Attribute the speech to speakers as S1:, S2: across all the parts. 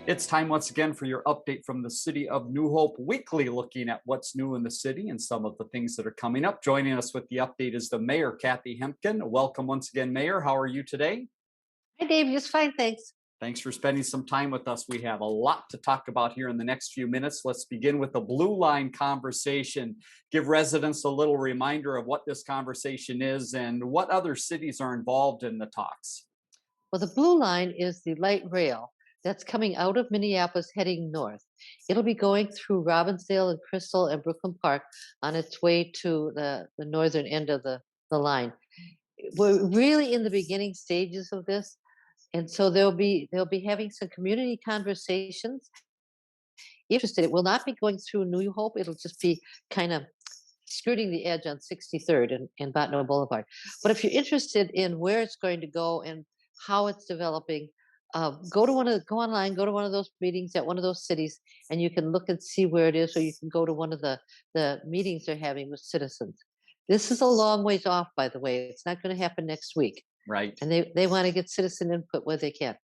S1: It's time once again for your update from the City of New Hope Weekly, looking at what's new in the city and some of the things that are coming up. Joining us with the update is the Mayor, Kathi Hemken. Welcome once again, Mayor. How are you today?
S2: Hi, Dave. Just fine, thanks.
S1: Thanks for spending some time with us. We have a lot to talk about here in the next few minutes. Let's begin with the Blue Line conversation. Give residents a little reminder of what this conversation is and what other cities are involved in the talks.
S2: Well, the Blue Line is the light rail that's coming out of Minneapolis heading north. It'll be going through Robbinsdale and Crystal and Brooklyn Park on its way to the northern end of the line. We're really in the beginning stages of this. And so they'll be having some community conversations. Interested, it will not be going through New Hope. It'll just be kind of skirting the edge on 63rd and Botno Boulevard. But if you're interested in where it's going to go and how it's developing, go online, go to one of those meetings at one of those cities, and you can look and see where it is, or you can go to one of the meetings they're having with citizens. This is a long ways off, by the way. It's not going to happen next week,
S1: Right.
S2: and they want to get citizen input where they can.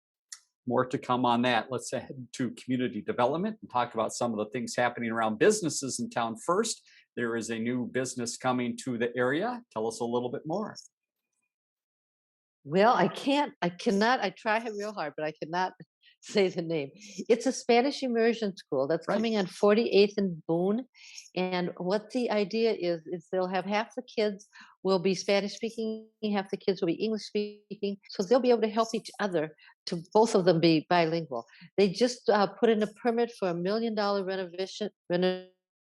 S1: More to come on that. Let's head to community development and talk about some of the things happening around businesses in town first. There is a new business coming to the area. Tell us a little bit more.
S2: Well, I cannot, I try real hard, but I cannot say the name. It's a Spanish immersion school that's
S1: Right.
S2: coming on 48th and Boone. And what the idea is they'll have half the kids will be Spanish speaking, half the kids will be English speaking. So they'll be able to help each other to both of them be bilingual. They just put in a permit for $1 million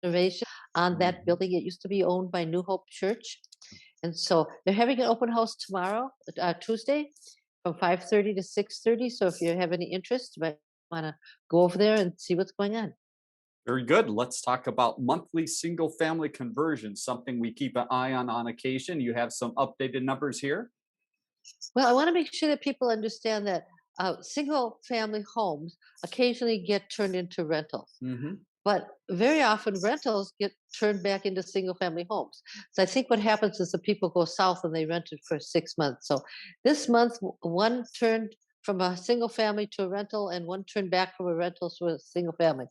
S2: renovation on that
S1: Mhm.
S2: building. It used to be owned by New Hope Church. And so they're having an open house tomorrow, Tuesday, from 5:30 to 6:30. So if you have any interest, you might want to go over there and see what's going on.
S1: Very good. Let's talk about monthly single family conversions, something we keep an eye on occasion. You have some updated numbers here.
S2: Well, I want to make sure that people understand that single family homes occasionally get turned into rentals.
S1: Hmm.
S2: But very often rentals get turned back into single family homes. So I think what happens is the people go south and they rent it for 6 months. So this month, one turned from a single family to a rental and one turned back from a rental to a single family.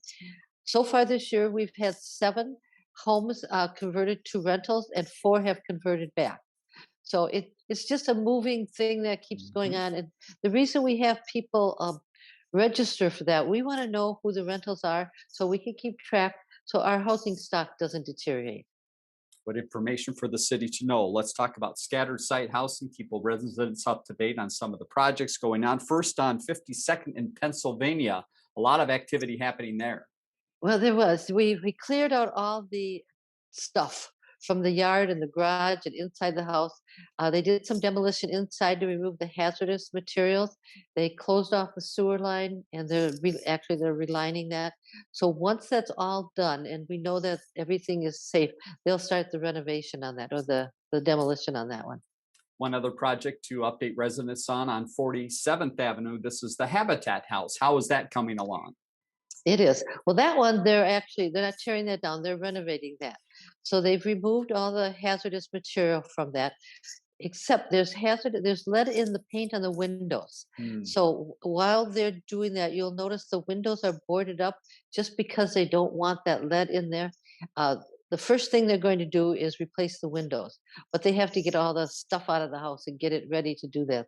S2: So far this year, we've had seven homes converted to rentals and four have converted back. So it's just a moving thing that keeps going
S1: Hmm.
S2: on. And the reason we have people register for that, we want to know who the rentals are so we can keep track so our housing stock doesn't deteriorate.
S1: What information for the city to know? Let's talk about scattered site housing, keep residents up to date on some of the projects going on. First on 52nd in Pennsylvania, a lot of activity happening there.
S2: Well, there was. We cleared out all the stuff from the yard and the garage and inside the house. They did some demolition inside to remove the hazardous materials. They closed off the sewer line, and actually they're relining that. So once that's all done, and we know that everything is safe, they'll start the renovation on that or the demolition on that one.
S1: One other project to update residents on 47th Avenue. This is the Habitat House. How is that coming along?
S2: It is. Well, that one, they're not tearing that down. They're renovating that. So they've removed all the hazardous material from that, except there's lead in the paint on the windows.
S1: Hmm.
S2: So while they're doing that, you'll notice the windows are boarded up just because they don't want that lead in there. Uh, the first thing they're going to do is replace the windows, but they have to get all the stuff out of the house and get it ready to do that.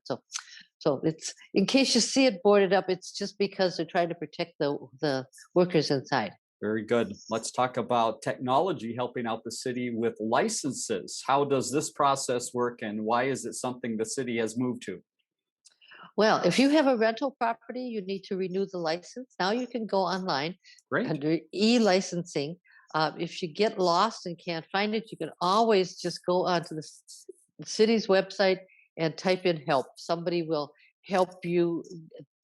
S2: So it's in case you see it boarded up, it's just because they're trying to protect the workers inside.
S1: Very good. Let's talk about technology helping out the city with licenses. How does this process work and why is it something the city has moved to?
S2: Well, if you have a rental property, you need to renew the license. Now you can go online
S1: Great.
S2: under e-licensing. If you get lost and can't find it, you can always just go onto the city's website and type in help. Somebody will help you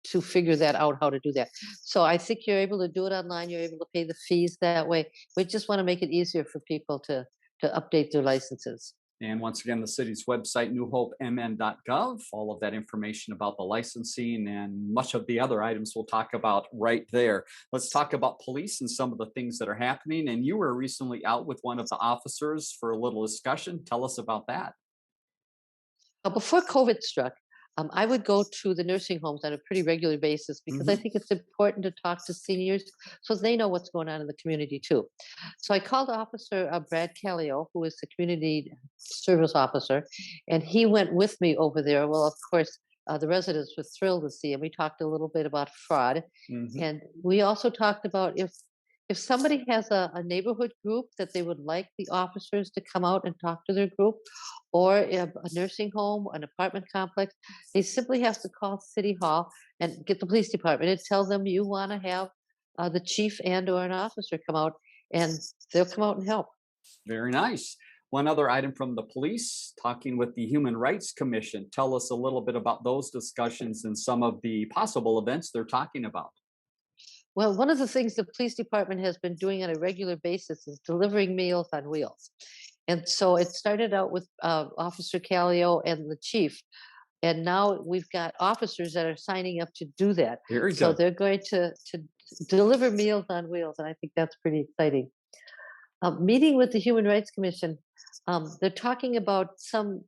S2: to figure that out, how to do that. So I think you're able to do it online. You're able to pay the fees that way. We just want to make it easier for people to update their licenses.
S1: And once again, the city's website, newhopemn.gov, all of that information about the licensing and much of the other items we'll talk about right there. Let's talk about police and some of the things that are happening. And you were recently out with one of the officers for a little discussion. Tell us about that.
S2: Before COVID struck, I would go to the nursing homes on a pretty regular basis because I
S1: Hmm.
S2: think it's important to talk to seniors so they know what's going on in the community too. So I called Officer Brad Callio, who is the community service officer, and he went with me over there. Well, of course, the residents were thrilled to see him. We talked a little bit about fraud,
S1: Hmm.
S2: and we also talked about if somebody has a neighborhood group that they would like the officers to come out and talk to their group, or a nursing home, an apartment complex, they simply have to call City Hall and get the police department and tell them you want to have the chief and or an officer come out, and they'll come out and help.
S1: Very nice. One other item from the police, talking with the Human Rights Commission. Tell us a little bit about those discussions and some of the possible events they're talking about.
S2: Well, one of the things the police department has been doing on a regular basis is delivering meals on wheels. And so it started out with Officer Callio and the chief. And now we've got officers that are signing up to do that.
S1: Very
S2: So
S1: good.
S2: they're going to deliver meals on wheels. And I think that's pretty exciting. Meeting with the Human Rights Commission, they're talking about some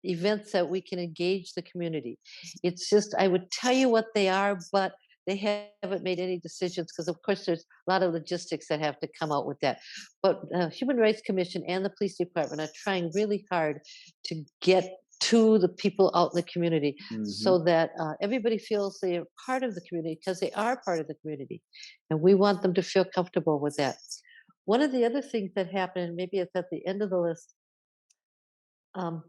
S2: events that we can engage the community. It's just, I would tell you what they are, but they haven't made any decisions because, of course, there's a lot of logistics that have to come out with that. But Human Rights Commission and the police department are trying really hard to get to the people out in the community
S1: Hmm.
S2: so that everybody feels they are part of the community because they are part of the community. And we want them to feel comfortable with that. One of the other things that happened, and maybe it's at the end of the list, um,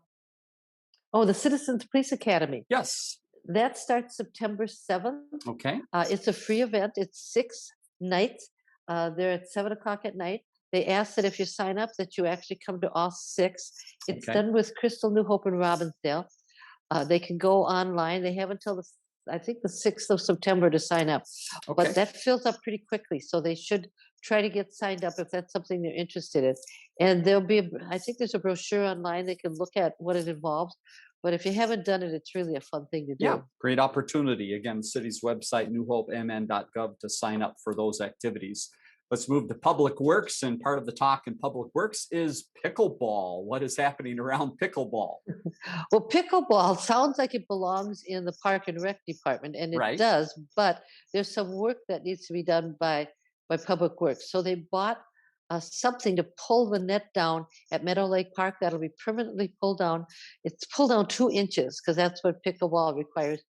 S2: oh, the Citizens Police Academy.
S1: Yes.
S2: That starts September 7th.
S1: Okay.
S2: It's a free event. It's 6 nights. They're at 7 o'clock at night. They ask that if you sign up, that you actually come to all six. It's
S1: Okay.
S2: done with Crystal, New Hope, and Robbinsdale. They can go online. They have until I think the 6th of September to sign up, but
S1: Okay.
S2: that fills up pretty quickly. So they should try to get signed up if that's something they're interested in. And there'll be, I think there's a brochure online. They can look at what it involves. But if you haven't done it, it's really a fun thing to
S1: Yeah,
S2: do.
S1: great opportunity. Again, city's website, newhopemn.gov, to sign up for those activities. Let's move to Public Works, and part of the talk in Public Works is pickleball. What is happening around pickleball?
S2: Well, pickleball sounds like it belongs in the Park and Rec department, and it
S1: Right?
S2: does, but there's some work that needs to be done by Public Works. So they bought something to pull the net down at Meadow Lake Park that'll be permanently pulled down. It's pulled down 2 inches because that's what pickleball requires.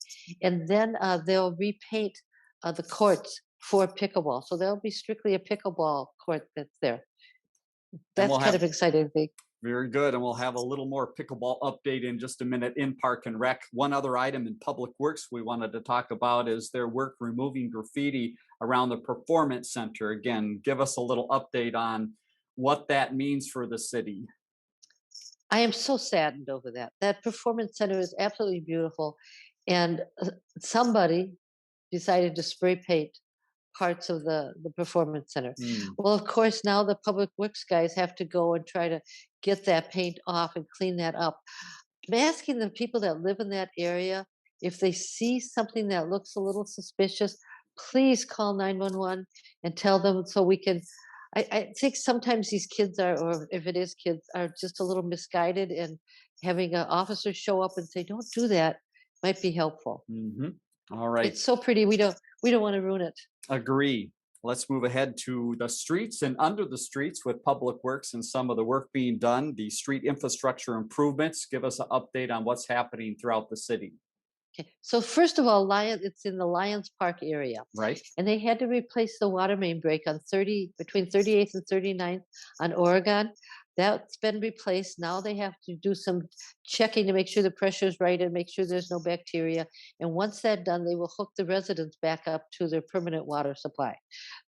S2: And then they'll repaint the courts for pickleball. So there'll be strictly a pickleball court that's there.
S1: And
S2: That's
S1: we'll
S2: kind
S1: have
S2: of exciting thing.
S1: Very good. And we'll have a little more pickleball update in just a minute in Park and Rec. One other item in Public Works we wanted to talk about is their work removing graffiti around the Performance Center. Again, give us a little update on what that means for the city.
S2: I am so saddened over that. That performance center is absolutely beautiful, and somebody decided to spray paint parts of the performance center.
S1: Hmm.
S2: Well, of course, now the public works guys have to go and try to get that paint off and clean that up. I'm asking the people that live in that area if they see something that looks a little suspicious, please call 911 and tell them so we can. I think sometimes these kids are, or if it is kids, are just a little misguided, and having an officer show up and say, "Don't do that," might be helpful.
S1: Hmm. All right.
S2: It's so pretty. We don't want to ruin it.
S1: Agree. Let's move ahead to the streets and under the streets with Public Works and some of the work being done, the street infrastructure improvements. Give us an update on what's happening throughout the city,
S2: Okay. So first of all, it's in the Lions Park area,
S1: right?
S2: and they had to replace the water main break on 30 between 38th and 39th on Oregon. That's been replaced. Now they have to do some checking to make sure the pressure is right and make sure there's no bacteria. And once that's done, they will hook the residents back up to their permanent water supply.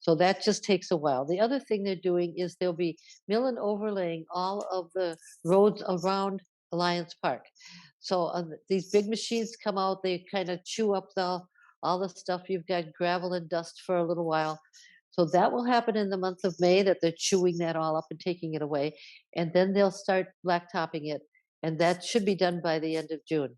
S2: So that just takes a while. The other thing they're doing is they'll be mill and overlaying all of the roads around Alliance Park. So these big machines come out, they kind of chew up all the stuff. You've got gravel and dust for a little while. So that will happen in the month of May, that they're chewing that all up and taking it away. And then they'll start blacktopping it. And that should be done by the end of June.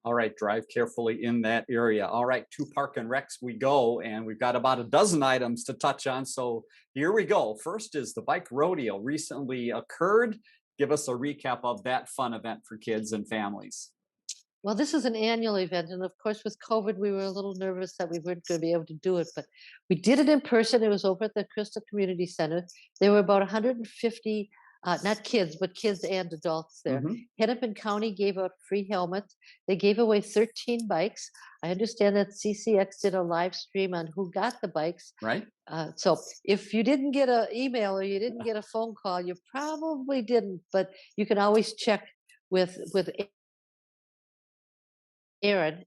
S1: All right, drive carefully in that area. All right, to Park and Recs we go, and we've got about a dozen items to touch on. So here we go. First is the bike rodeo recently occurred. Give us a recap of that fun event for kids and families.
S2: Well, this is an annual event, and of course, with COVID, we were a little nervous that we weren't going to be able to do it, but we did it in person. It was over at the Crystal Community Center. There were about 150, not kids, but kids and adults there.
S1: Hmm.
S2: Hennepin County gave out free helmets. They gave away 13 bikes. I understand that CCX did a live stream on who got the bikes.
S1: Right?
S2: So if you didn't get an email or you didn't get a phone call, you probably didn't, but you can always check with Aaron,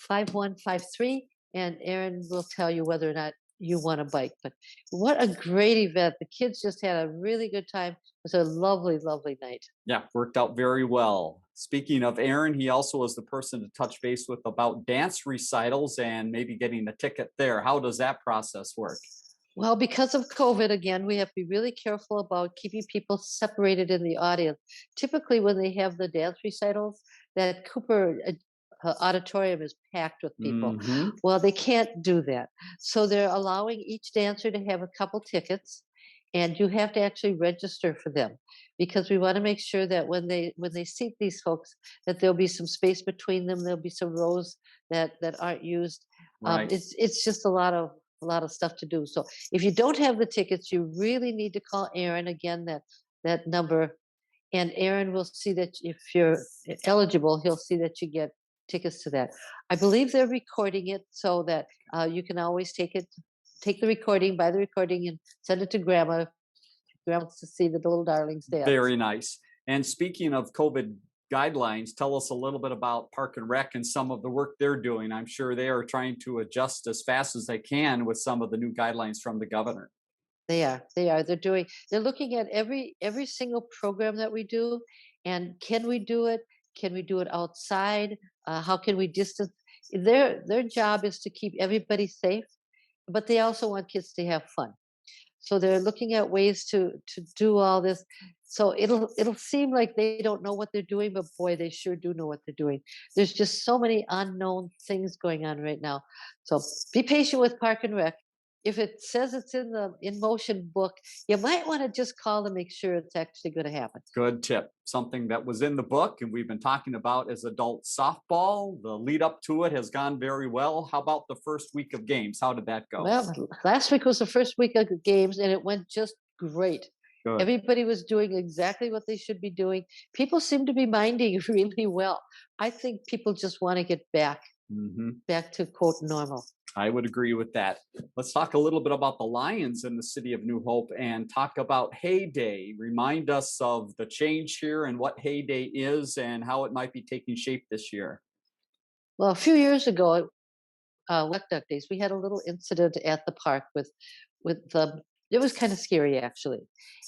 S2: 5153, and Aaron will tell you whether or not you want a bike. But what a great event. The kids just had a really good time. It was a lovely, lovely night.
S1: Yeah, worked out very well. Speaking of Aaron, he also was the person to touch base with about dance recitals and maybe getting a ticket there. How does that process work?
S2: Well, because of COVID, again, we have to be really careful about keeping people separated in the audience. Typically, when they have the dance recitals, that Cooper auditorium is packed with people.
S1: Hmm.
S2: Well, they can't do that. So they're allowing each dancer to have a couple tickets, and you have to actually register for them because we want to make sure that when they seat these folks, that there'll be some space between them. There'll be some rows that aren't used.
S1: Right.
S2: It's just a lot of stuff to do. So if you don't have the tickets, you really need to call Aaron again. That number, and Aaron will see that if you're eligible, he'll see that you get tickets to that. I believe they're recording it so that you can always take the recording, buy the recording, and send it to Grandma. Grandma wants to see the little darlings dance.
S1: Very nice. And speaking of COVID guidelines, tell us a little bit about Park and Rec and some of the work they're doing. I'm sure they are trying to adjust as fast as they can with some of the new guidelines from the governor.
S2: They are. They are. They're looking at every single program that we do, and can we do it? Can we do it outside? How can we distance? Their job is to keep everybody safe, but they also want kids to have fun. So they're looking at ways to do all this. So it'll seem like they don't know what they're doing, but boy, they sure do know what they're doing. There's just so many unknown things going on right now. So be patient with Park and Rec. If it says it's in the in motion book, you might want to just call to make sure it's actually going to happen.
S1: Good tip. Something that was in the book and we've been talking about is adult softball. The lead up to it has gone very well. How about the first week of games? How did that go?
S2: Well, last week was the first week of the games, and it went just great.
S1: Good.
S2: Everybody was doing exactly what they should be doing. People seem to be minding really well. I think people just want to get
S1: Hmm.
S2: back to quote normal.
S1: I would agree with that. Let's talk a little bit about the Lions in the city of New Hope and talk about Heyday. Remind us of the change here and what Heyday is and how it might be taking shape this year.
S2: Well, a few years ago, Wet Duck Days, we had a little incident at the park with the. It was kind of scary actually,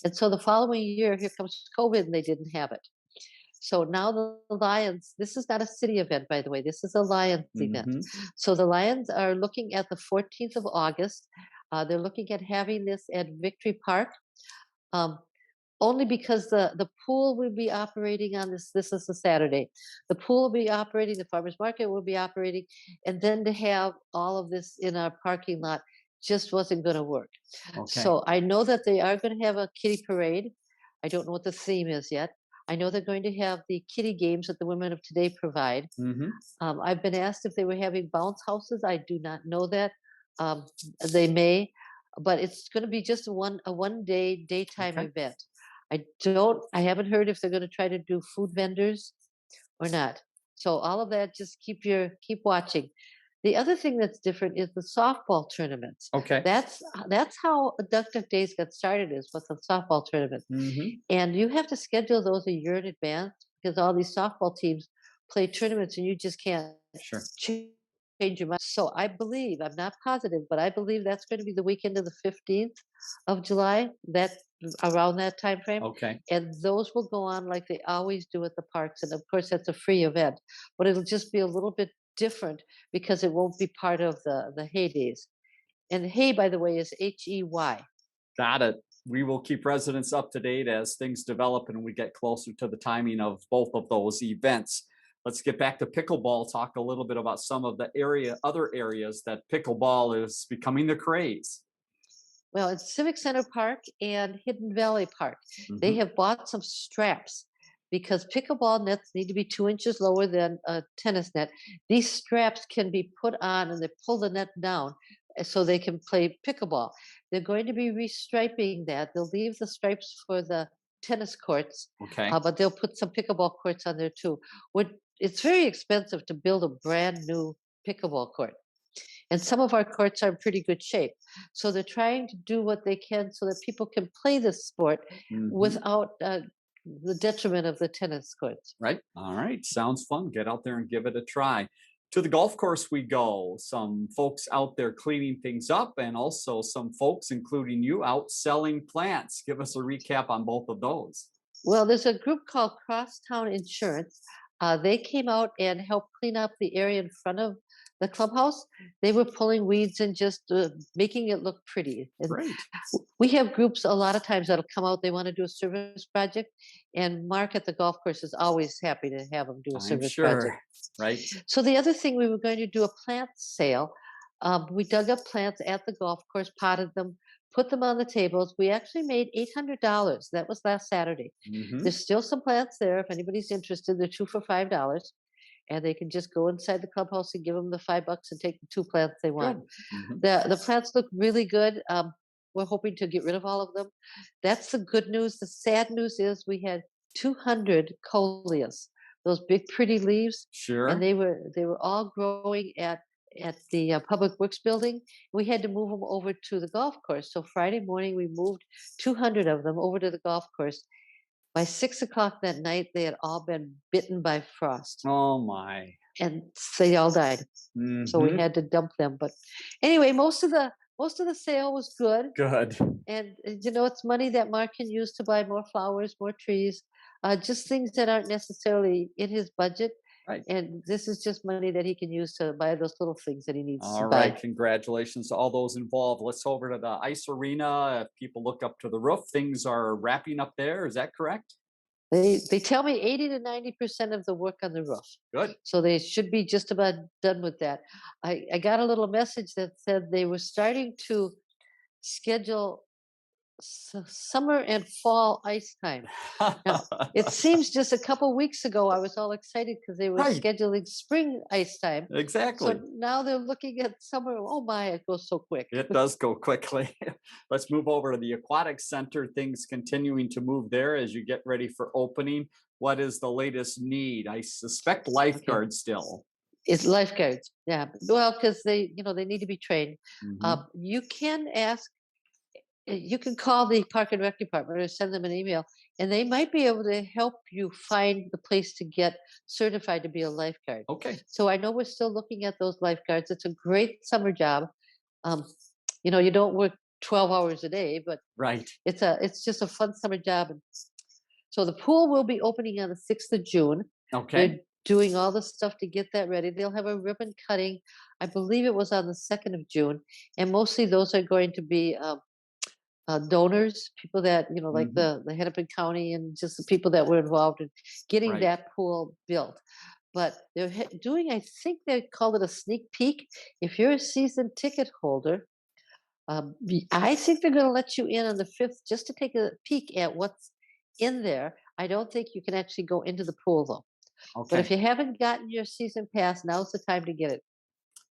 S2: and so the following year, here comes COVID, and they didn't have it. So now the Lions, this is not a city event, by the way. This is a Lions event.
S1: Hmm.
S2: So the Lions are looking at the 14th of August. They're looking at having this at Victory Park. Um, Only because the pool will be operating on this. This is a Saturday. The pool will be operating. The farmers market will be operating, and then to have all of this in our parking lot just wasn't going to work.
S1: Okay.
S2: So I know that they are going to have a kitty parade. I don't know what the theme is yet. I know they're going to have the kitty games that the women of today provide.
S1: Hmm.
S2: I've been asked if they were having bounce houses. I do not know that. Um, they may, but it's going to be just a one day daytime
S1: Okay.
S2: event. I haven't heard if they're going to try to do food vendors or not. So all of that, just keep watching. The other thing that's different is the softball tournaments.
S1: Okay.
S2: That's how Duck Duck Days got started, is with the softball tournament.
S1: Hmm.
S2: And you have to schedule those a year in advance because all these softball teams play tournaments and you just can't
S1: Sure.
S2: change your mind. So I believe, I'm not positive, but I believe that's going to be the weekend of the 15th of July, that around that time frame.
S1: Okay.
S2: And those will go on like they always do at the parks. And of course, that's a free event, but it'll just be a little bit different because it won't be part of the heydays. And hay, by the way, is HEY.
S1: Got it. We will keep residents up to date as things develop and we get closer to the timing of both of those events. Let's get back to pickleball, talk a little bit about some of the other areas that pickleball is becoming the craze.
S2: Well, it's Civic Center Park and Hidden Valley Park. They
S1: Hmm.
S2: have bought some straps. because pickleball nets need to be 2 inches lower than a tennis net. These straps can be put on and they pull the net down so they can play pickleball. They're going to be restriping that. They'll leave the stripes for the tennis courts,
S1: Okay.
S2: but they'll put some pickleball courts on there too. It's very expensive to build a brand new pickleball court. And some of our courts are in pretty good shape. So they're trying to do what they can so that people can play this sport
S1: Hmm.
S2: without the detriment of the tennis courts.
S1: Right. All right. Sounds fun. Get out there and give it a try. To the golf course we go. Some folks out there cleaning things up, and also some folks, including you, out selling plants. Give us a recap on both of those.
S2: Well, there's a group called Crosstown Insurance. They came out and helped clean up the area in front of the clubhouse. They were pulling weeds and just making it look pretty. And
S1: Great.
S2: we have groups a lot of times that'll come out. They want to do a service project, and Mark at the golf course is always happy to have them do a
S1: I'm
S2: service project.
S1: sure. Right.
S2: So the other thing, we were going to do a plant sale. We dug up plants at the golf course, potted them, put them on the tables. We actually made $800. That was last Saturday.
S1: Hmm.
S2: There's still some plants there. If anybody's interested, they're two for $5, and they can just go inside the clubhouse and give them the $5 and take the 2 plants they want.
S1: Good. Hmm.
S2: The plants look really good. We're hoping to get rid of all of them. That's the good news. The sad news is we had 200 coleus, those big pretty leaves, and
S1: Sure.
S2: they were all growing at the public works building. We had to move them over to the golf course. So Friday morning we moved 200 of them over to the golf course. By 6 o'clock that night, they had all been bitten by frost,
S1: Oh my.
S2: and they all died. So we
S1: Hmm.
S2: had to dump them. But anyway, most of the sale was good,
S1: Good.
S2: and it's money that Mark can use to buy more flowers, more trees, just things that aren't necessarily in his budget.
S1: Right.
S2: And this is just money that he can use to buy those little things that he needs to
S1: All right.
S2: buy.
S1: Congratulations to all those involved. Let's over to the ice arena. If people look up to the roof, things are wrapping up there. Is that correct?
S2: They tell me 80 to 90% of the work on the roof,
S1: Good.
S2: so they should be just about done with that. I got a little message that said they were starting to schedule summer and fall ice time. Now, it seems just a couple weeks ago I was all excited because they were
S1: Right.
S2: scheduling spring ice time. So
S1: Exactly.
S2: now they're looking at summer. Oh my, it goes so quick.
S1: It does go quickly. Let's move over to the Aquatic Center. Things continuing to move there as you get ready for opening. What is the latest need? I suspect
S2: Okay.
S1: lifeguards still.
S2: It's lifeguards. Yeah. Well, because they need to be trained.
S1: Hmm.
S2: You can ask, you can call the Park and Rec department or send them an email, and they might be able to help you find the place to get certified to be a lifeguard.
S1: Okay.
S2: So I know we're still looking at those lifeguards. It's a great summer job. Um, you don't work 12 hours a day, but
S1: Right.
S2: it's just a fun summer job. And so the pool will be opening on the 6th of June.
S1: Okay.
S2: They're doing all the stuff to get that ready. They'll have a ribbon cutting. I believe it was on the 2nd of June, and mostly those are going to be donors, people that like
S1: Hmm.
S2: the Hennepin County, and just the people that were involved in getting
S1: Right.
S2: that pool built. But they're doing, I think they call it a sneak peek. If you're a season ticket holder, I think they're going to let you in on the 5th just to take a peek at what's in there. I don't think you can actually go into the pool though. But if
S1: Okay.
S2: you haven't gotten your season pass, now's the time to get it.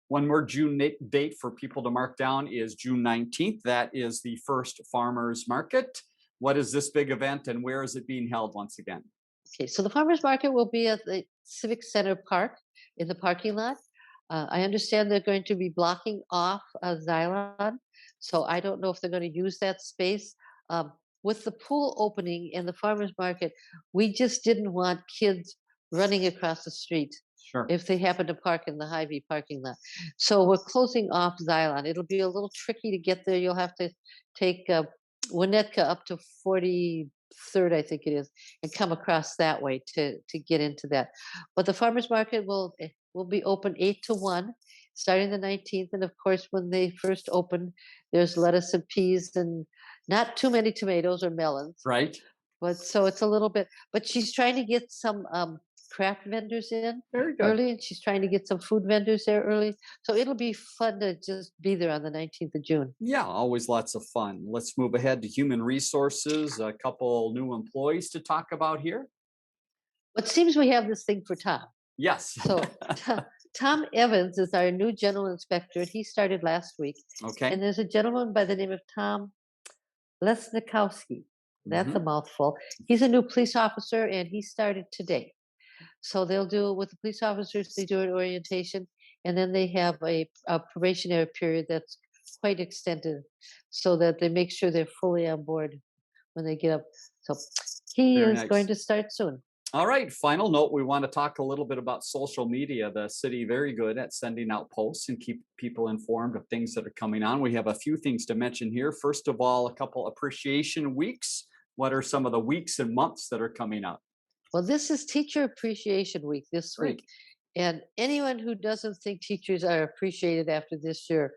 S1: One more June date for people to mark down is June 19th. That is the first farmers market. What is this big event and where is it being held once again?
S2: Okay, so the farmers market will be at the Civic Center Park in the parking lot. I understand they're going to be blocking off Xylon, so I don't know if they're going to use that space. With the pool opening and the farmers market, we just didn't want kids running across the street
S1: Sure.
S2: if they happen to park in the Hy-Vee parking lot. So we're closing off Xylon. It'll be a little tricky to get there. You'll have to take Winnetka up to 43rd, I think it is, and come across that way to get into that. But the farmers market will be open 8 to 1, starting the 19th. And of course, when they first open, there's lettuce and peas and not too many tomatoes or melons.
S1: Right.
S2: But so it's a little bit. But she's trying to get some craft vendors in
S1: Very good.
S2: early, and she's trying to get some food vendors there early. So it'll be fun to just be there on the 19th of June.
S1: Yeah, always lots of fun. Let's move ahead to human resources. A couple new employees to talk about here.
S2: It seems we have this thing for Tom.
S1: Yes.
S2: So Tom Evans is our new general inspector, and he started last week.
S1: Okay.
S2: And there's a gentleman by the name of Tom Lesnikowski. That's a
S1: Mhm.
S2: mouthful. He's a new police officer, and he started today. So they'll do with the police officers, they do an orientation, and then they have a probationary period that's quite extended so that they make sure they're fully on board when they get up. So he
S1: Very
S2: is going
S1: nice.
S2: to start soon.
S1: All right. Final note, we want to talk a little bit about social media. The city very good at sending out posts and keep people informed of things that are coming on. We have a few things to mention here. First of all, a couple appreciation weeks. What are some of the weeks and months that are coming up?
S2: Well, this is Teacher Appreciation Week this
S1: Great.
S2: week. And anyone who doesn't think teachers are appreciated after this year,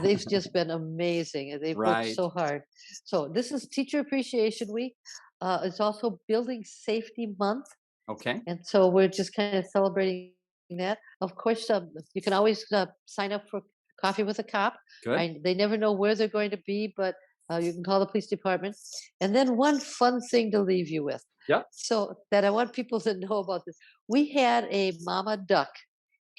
S2: they've just been amazing and they've worked
S1: Right.
S2: so hard. So, this is Teacher Appreciation Week. It's also Building Safety Month.
S1: Okay.
S2: And so, we're just kind of celebrating that. Of course, you can always sign up for Coffee with a Cop.
S1: Good.
S2: They never know where they're going to be, but you can call the police department. And then, one fun thing to leave you with.
S1: Yep.
S2: So that I want people to know about this. We had a mama duck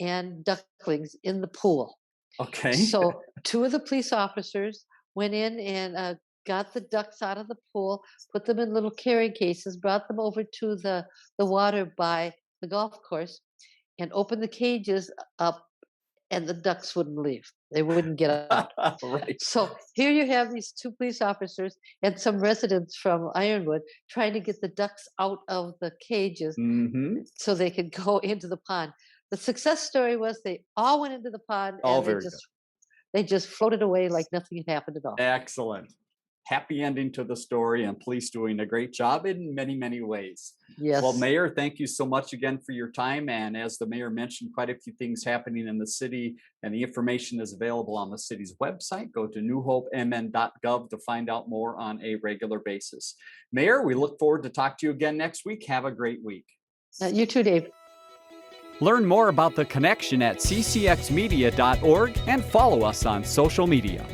S2: and ducklings in the pool.
S1: Okay.
S2: So two of the police officers went in and got the ducks out of the pool, put them in little carrying cases, brought them over to the water by the golf course, and opened the cages up, and the ducks wouldn't leave. They wouldn't get out.
S1: Right.
S2: So here you have these two police officers and some residents from Ironwood trying to get the ducks out of the cages
S1: Hmm.
S2: so they could go into the pond. The success story was they all went into the pond
S1: All
S2: and
S1: very good.
S2: they just floated away like nothing had happened at all.
S1: Excellent. Happy ending to the story, and police doing a great job in many, many ways. Well,
S2: Yes.
S1: Mayor, thank you so much again for your time. And as the mayor mentioned, quite a few things happening in the city, and the information is available on the city's website. Go to newhopemn.gov to find out more on a regular basis. Mayor, we look forward to talk to you again next week. Have a great week.
S2: You too, Dave.
S1: Learn more about the connection at ccxmedia.org and follow us on social media.